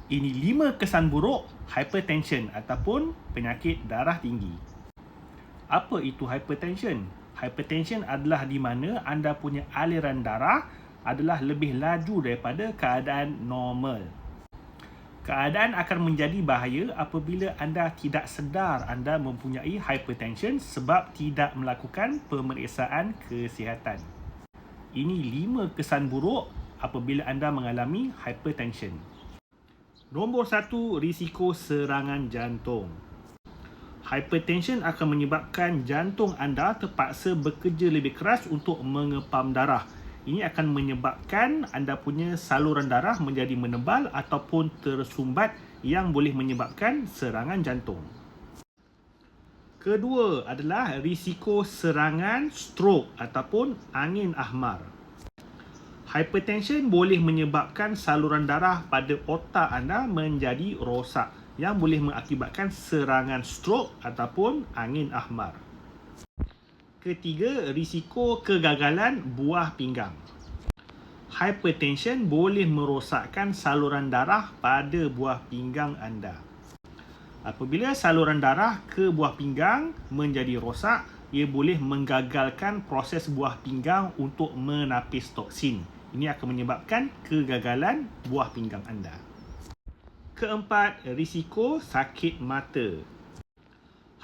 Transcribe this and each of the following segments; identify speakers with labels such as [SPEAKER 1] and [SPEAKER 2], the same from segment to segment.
[SPEAKER 1] Ini 5 kesan buruk hypertension ataupun penyakit darah tinggi. Apa itu hypertension? Hypertension adalah di mana anda punya aliran darah adalah lebih laju daripada keadaan normal. Keadaan akan menjadi bahaya apabila anda tidak sedar anda mempunyai hypertension sebab tidak melakukan pemeriksaan kesihatan. Ini 5 kesan buruk apabila anda mengalami hypertension. Nombor 1, risiko serangan jantung. Hypertension akan menyebabkan jantung anda terpaksa bekerja lebih keras untuk mengepam darah. Ini akan menyebabkan anda punya saluran darah menjadi menebal ataupun tersumbat yang boleh menyebabkan serangan jantung. Kedua adalah risiko serangan stroke ataupun angin ahmar. Hypertension boleh menyebabkan saluran darah pada otak anda menjadi rosak yang boleh mengakibatkan serangan stroke ataupun angin ahmar. Ketiga, risiko kegagalan buah pinggang. Hypertension boleh merosakkan saluran darah pada buah pinggang anda. Apabila saluran darah ke buah pinggang menjadi rosak, ia boleh menggagalkan proses buah pinggang untuk menapis toksin. Ini akan menyebabkan kegagalan buah pinggang anda. Keempat, risiko sakit mata.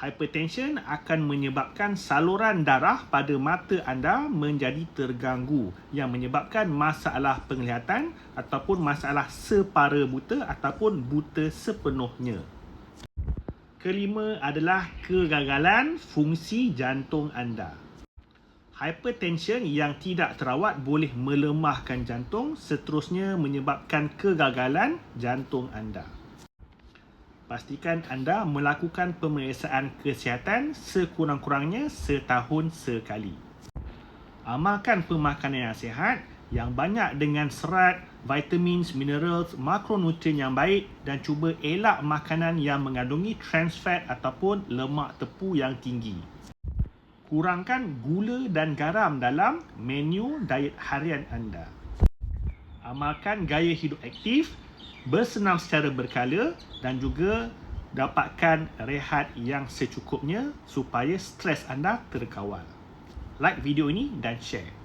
[SPEAKER 1] Hypertension akan menyebabkan saluran darah pada mata anda menjadi terganggu yang menyebabkan masalah penglihatan ataupun masalah separa buta ataupun buta sepenuhnya. Kelima adalah kegagalan fungsi jantung anda. Hypertension yang tidak terawat boleh melemahkan jantung, seterusnya menyebabkan kegagalan jantung anda. Pastikan anda melakukan pemeriksaan kesihatan sekurang-kurangnya setahun sekali. Amalkan pemakanan yang sihat, yang banyak dengan serat, vitamins, minerals, makronutrien yang baik dan cuba elak makanan yang mengandungi trans fat ataupun lemak tepu yang tinggi. Kurangkan gula dan garam dalam menu diet harian anda. Amalkan gaya hidup aktif, bersenam secara berkala dan juga dapatkan rehat yang secukupnya supaya stres anda terkawal. Like video ini dan share.